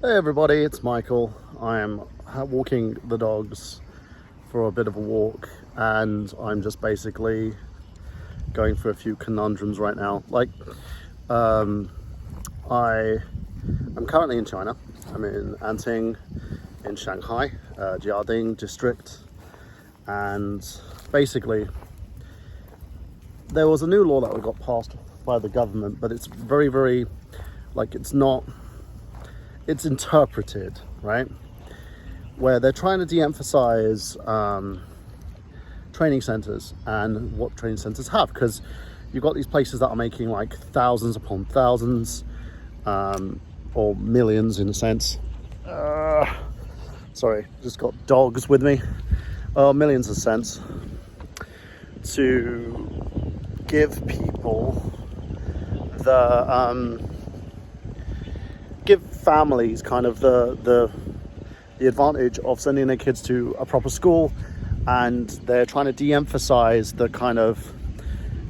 Hey everybody, it's Michael. I am walking the dogs for a bit of a walk, and I'm just basically going through a few conundrums right now. I am currently in China. I'm in Anting in Shanghai, Jiading district, and basically there was a new law that got passed by the government, but it's very it's interpreted, right? Where they're trying to de-emphasize training centers and what training centers have, because you've got these places that are making like thousands upon thousands, or millions in a sense. Sorry, just got dogs with me. Millions of cents to give people give families kind of the advantage of sending their kids to a proper school, and they're trying to de-emphasize the kind of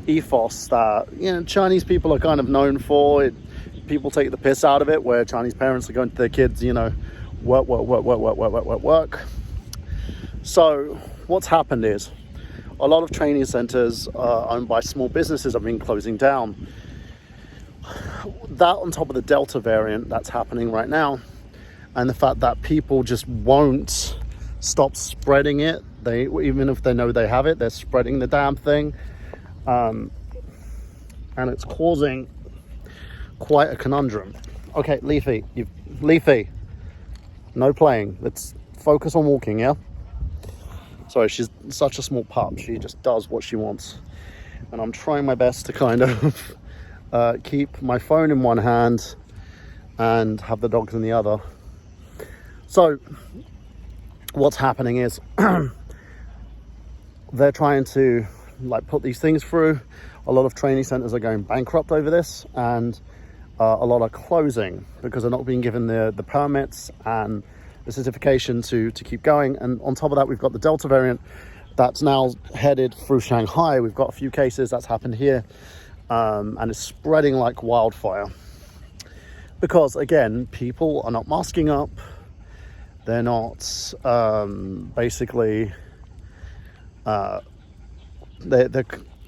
ethos that Chinese people are kind of known for. People take the piss out of it, where Chinese parents are going to their kids, work. So what's happened is a lot of training centers owned by small businesses have been closing down. That on top of the Delta variant that's happening right now, and the fact that people just won't stop spreading it. Even if they know they have it, they're spreading the damn thing, and it's causing quite a conundrum. Okay, Leafy, no playing. Let's focus on walking, yeah? Sorry, she's such a small pup. She just does what she wants, and I'm trying my best to kind of keep my phone in one hand and have the dogs in the other. So what's happening is they're trying to put these things through. A lot of training centers are going bankrupt over this, and a lot are closing because they're not being given the permits and the certification to keep going. And on top of that, we've got the Delta variant that's now headed through Shanghai. We've got a few cases that's happened here. And it's spreading like wildfire because, again, people are not masking up. They're not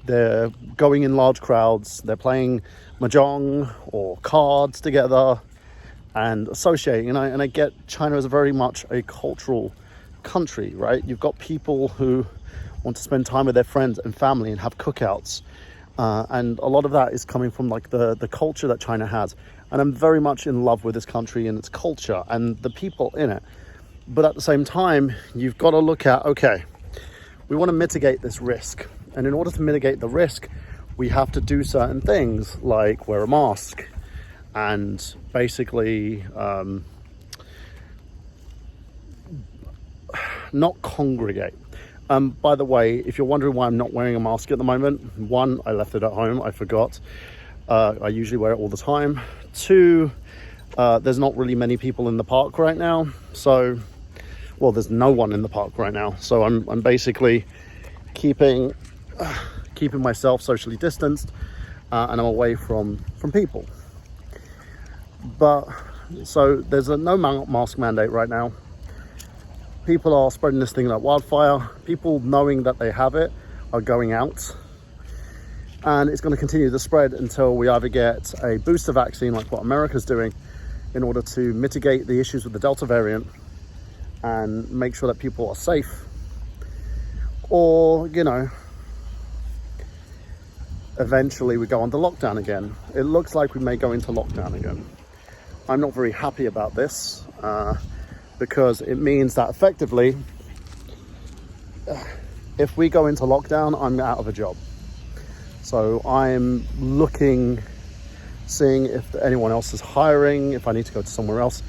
they're going in large crowds. They're playing mahjong or cards together and associating. And I get China is very much a cultural country, right? You've got people who want to spend time with their friends and family and have cookouts. And a lot of that is coming from the culture that China has. And I'm very much in love with this country and its culture and the people in it. But at the same time, you've got to look at, okay, we want to mitigate this risk. And in order to mitigate the risk, we have to do certain things like wear a mask and basically not congregate. By the way, if you're wondering why I'm not wearing a mask at the moment, one, I left it at home, I forgot. I usually wear it all the time. Two, there's not really many people in the park right now. So, well, there's no one in the park right now. So I'm basically keeping myself socially distanced, and I'm away from people. But, so there's no mask mandate right now. People are spreading this thing like wildfire. People knowing that they have it are going out. And it's going to continue to spread until we either get a booster vaccine like what America's doing in order to mitigate the issues with the Delta variant and make sure that people are safe. Or, eventually we go into lockdown again. It looks like we may go into lockdown again. I'm not very happy about this. Because it means that effectively, if we go into lockdown, I'm out of a job. So I'm seeing if anyone else is hiring, if I need to go to somewhere else.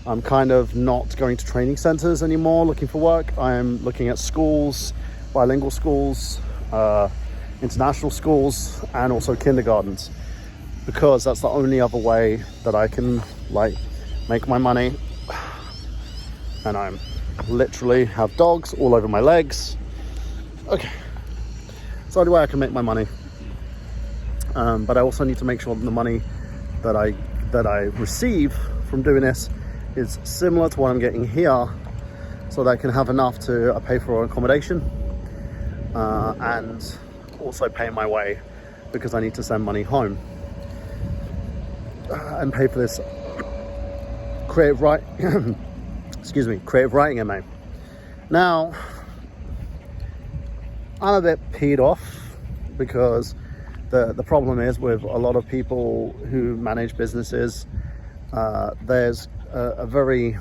I'm kind of not going to training centers anymore looking for work. I'm looking at schools, bilingual schools, international schools, and also kindergartens, because that's the only other way that I can make my money. And I'm literally have dogs all over my legs. Okay, it's the only way I can make my money. But I also need to make sure that the money that I receive from doing this is similar to what I'm getting here, so that I can have enough to pay for accommodation and also pay my way because I need to send money home and pay for this creative writing MA. Now, I'm a bit peed off because the problem is with a lot of people who manage businesses, there's a very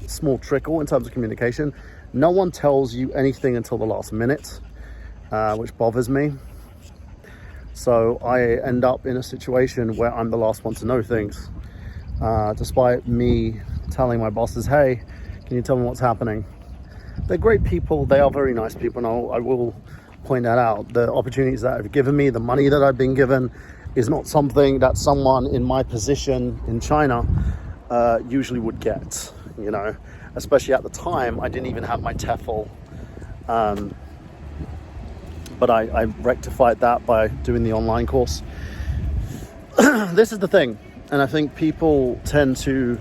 small trickle in terms of communication. No one tells you anything until the last minute, which bothers me. So I end up in a situation where I'm the last one to know things, despite me telling my bosses, hey, can you tell me what's happening? They're great people. They are very nice people, and I will point that out. The opportunities that have given me, the money that I've been given, is not something that someone in my position in China usually would get, you know, especially at the time. I didn't even have my TEFL, but I rectified that by doing the online course. This is the thing, and I think people tend to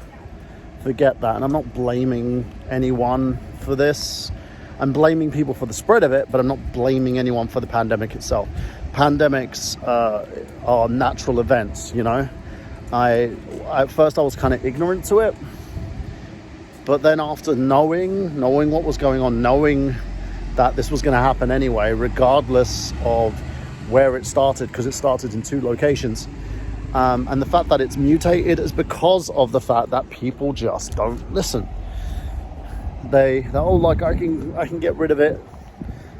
forget that, and I'm not blaming anyone for this. I'm blaming people for the spread of it, but I'm not blaming anyone for the pandemic itself. Pandemics are natural events, you know. At first I was kind of ignorant to it, but then after knowing what was going on, knowing that this was going to happen anyway, regardless of where it started, because it started in 2 locations, and the fact that it's mutated is because of the fact that people just don't listen. They're all like, I can get rid of it.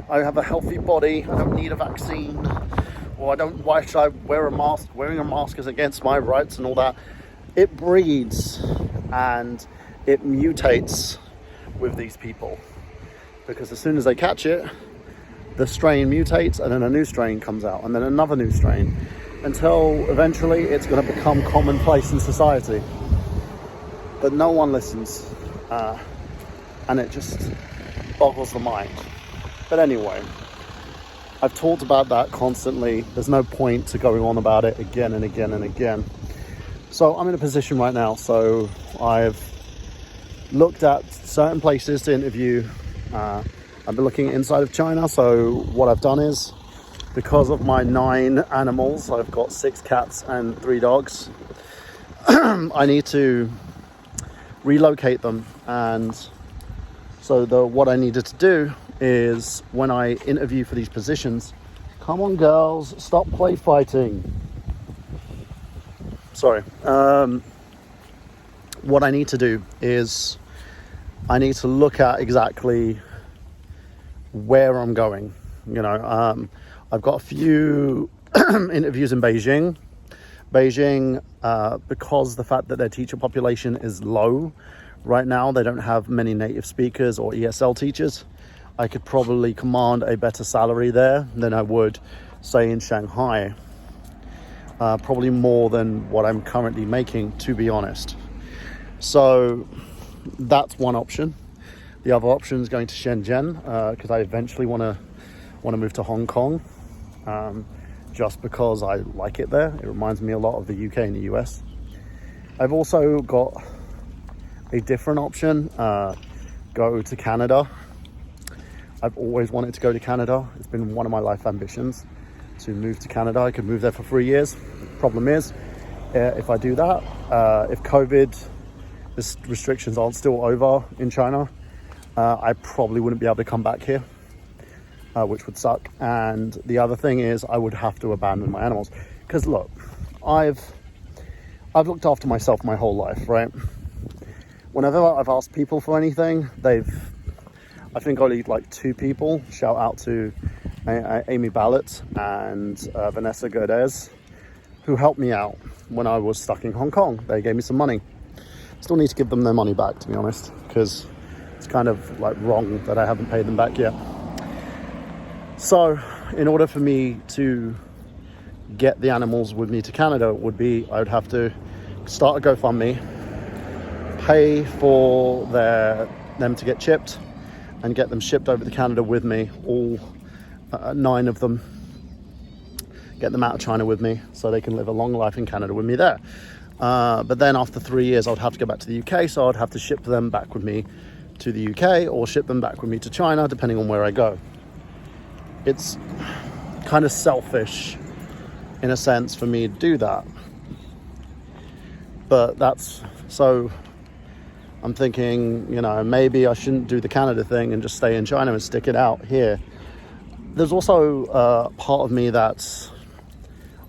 I have a healthy body. I don't need a vaccine. Or why should I wear a mask? Wearing a mask is against my rights and all that. It breeds and it mutates with these people. Because as soon as they catch it, the strain mutates and then a new strain comes out and then another new strain, until eventually it's going to become commonplace in society. But no one listens. And it just boggles the mind. But anyway, I've talked about that constantly. There's no point to going on about it again and again and again. So I'm in a position right now. So I've looked at certain places to interview. I've been looking inside of China. So what I've done is, because of my 9 animals, I've got 6 cats and 3 dogs. I need to relocate them, and so what I needed to do is, when I interview for these positions, come on girls, stop play fighting. Sorry. What I need to do is I need to look at exactly where I'm going. You know, I've got a few interviews in Beijing. Because the fact that their teacher population is low right now, they don't have many native speakers or ESL teachers. I could probably command a better salary there than I would, say, in Shanghai. Probably more than what I'm currently making, to be honest. So that's one option. The other option is going to Shenzhen, because I eventually want to move to Hong Kong, just because I like it there. It reminds me a lot of the UK and the US. I've also got a different option, go to Canada. I've always wanted to go to Canada. It's been one of my life ambitions to move to Canada. I could move there for 3 years. Problem is, if I do that, if COVID restrictions aren't still over in China, I probably wouldn't be able to come back here, which would suck. And the other thing is, I would have to abandon my animals. Because look, I've looked after myself my whole life, right? Whenever I've asked people for anything, I think only like 2 people, shout out to Amy Ballett and Vanessa Gerdes, who helped me out when I was stuck in Hong Kong. They gave me some money. Still need to give them their money back, to be honest, because it's kind of like wrong that I haven't paid them back yet. So in order for me to get the animals with me to Canada, I would have to start a GoFundMe, pay for them to get chipped, and get them shipped over to Canada with me, all 9 of them, get them out of China with me so they can live a long life in Canada with me there. But then after 3 years, I would have to go back to the UK, so I'd have to ship them back with me to the UK or ship them back with me to China, depending on where I go. It's kind of selfish in a sense for me to do that. But that's, so I'm thinking, you know, maybe I shouldn't do the Canada thing and just stay in China and stick it out here. There's also a part of me that's,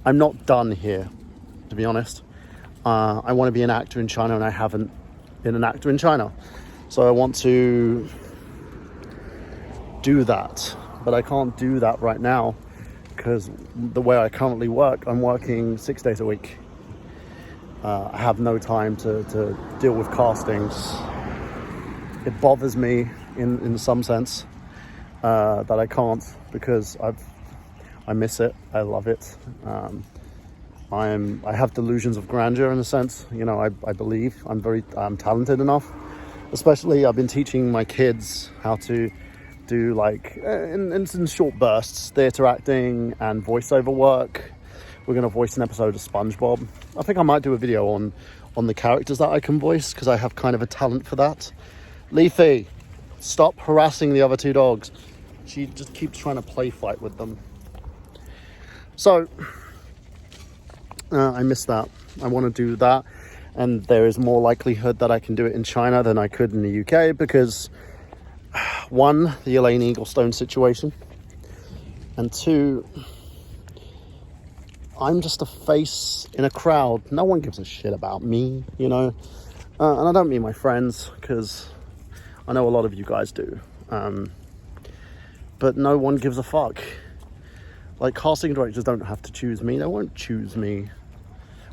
I'm not done here, to be honest. I want to be an actor in China, and I haven't been an actor in China. So I want to do that, but I can't do that right now because the way I currently work, I'm working 6 days a week. I have no time to deal with castings. It bothers me in some sense that I can't, because I miss it. I love it. I have delusions of grandeur in a sense. You know, I believe I'm talented enough. Especially, I've been teaching my kids how to do, like, in short bursts, theatre acting and voiceover work. We're going to voice an episode of SpongeBob. I think I might do a video on the characters that I can voice, because I have kind of a talent for that. Leafy, stop harassing the other two dogs. She just keeps trying to play fight with them. So, I miss that. I want to do that. And there is more likelihood that I can do it in China than I could in the UK, because, one, the Elaine Eaglestone situation, and two, I'm just a face in a crowd. No one gives a shit about me, you know. And I don't mean my friends, because I know a lot of you guys do. But no one gives a fuck. Like, casting directors don't have to choose me. They won't choose me.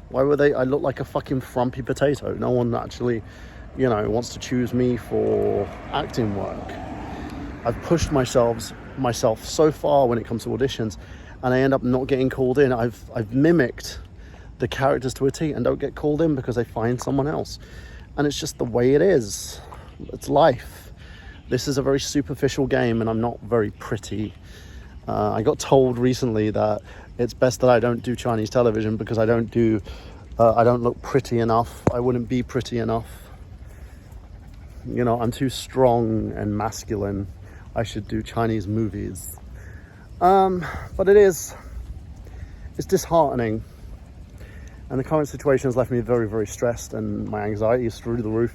Why would they? I look like a fucking frumpy potato. No one actually, you know, wants to choose me for acting work. I've pushed myself so far when it comes to auditions, and I end up not getting called in. I've mimicked the characters to a T and don't get called in because they find someone else. And it's just the way it is. It's life. This is a very superficial game, and I'm not very pretty. I got told recently that it's best that I don't do Chinese television because I don't look pretty enough. I wouldn't be pretty enough. You know, I'm too strong and masculine. I should do Chinese movies. But it's disheartening. And the current situation has left me very, very stressed, and my anxiety is through the roof.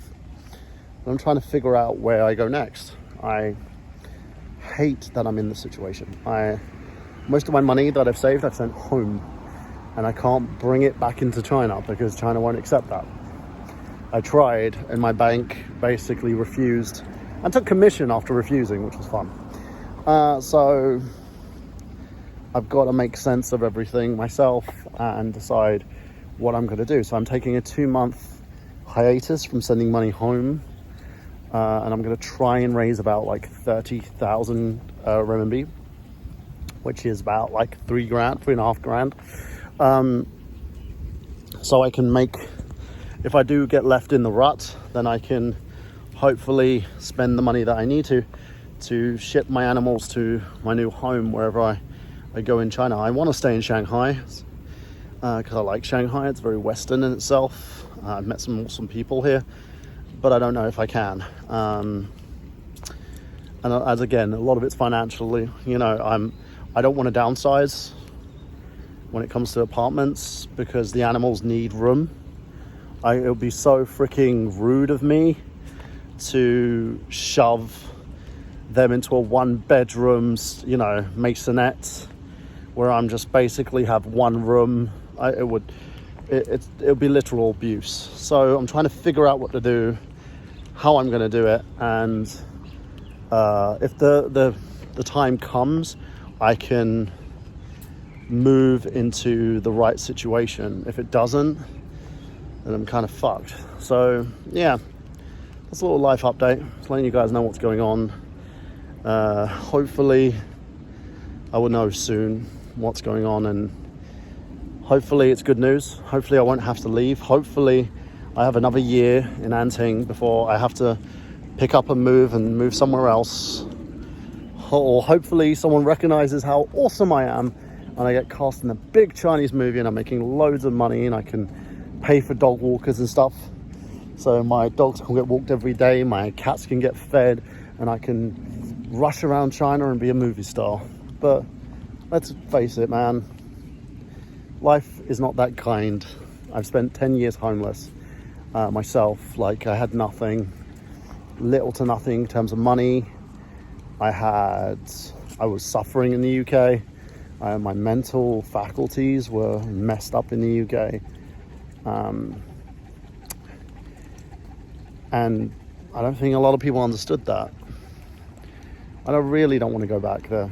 And I'm trying to figure out where I go next. I hate that I'm in this situation. Most of my money that I've saved, I've sent home, and I can't bring it back into China because China won't accept that. I tried, and my bank basically refused, and took commission after refusing, which was fun. So I've got to make sense of everything myself and decide what I'm going to do. So I'm taking a 2-month hiatus from sending money home, and I'm going to try and raise about like 30,000 renminbi, which is about like $3,500. So I can make, if I do get left in the rut, then I can hopefully spend the money that I need to ship my animals to my new home wherever I go in China. I want to stay in Shanghai because I like Shanghai. It's very Western in itself. I've met some awesome people here, but I don't know if I can. And as again, a lot of it's financially, you know, I don't want to downsize when it comes to apartments because the animals need room. It would be so freaking rude of me to shove them into a 1-bedroom, you know, maisonette where I'm just basically have one room. It would be literal abuse. So I'm trying to figure out what to do, how I'm going to do it, and if the time comes, I can move into the right situation. If it doesn't, then I'm kind of fucked. So yeah, that's a little life update. Just letting you guys know what's going on. Hopefully I will know soon what's going on, and hopefully it's good news. Hopefully I won't have to leave. Hopefully I have another year in Anting before I have to pick up and move somewhere else. Or hopefully someone recognizes how awesome I am and I get cast in a big Chinese movie and I'm making loads of money and I can pay for dog walkers and stuff, so my dogs can get walked every day, my cats can get fed, and I can rush around China and be a movie star. But let's face it, man, life is not that kind. I've spent 10 years homeless myself. Like, I had nothing, little to nothing in terms of money. I was suffering in the UK. My mental faculties were messed up in the UK. And I don't think a lot of people understood that. And I really don't want to go back there.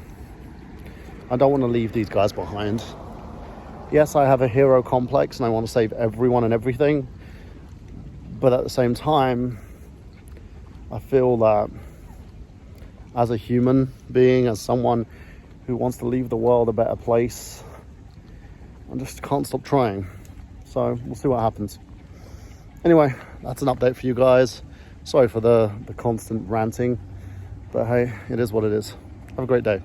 I don't want to leave these guys behind. Yes, I have a hero complex and I want to save everyone and everything. But at the same time, I feel that as a human being, as someone who wants to leave the world a better place, I just can't stop trying. So we'll see what happens. Anyway, that's an update for you guys. Sorry for the constant ranting, but hey, it is what it is. Have a great day.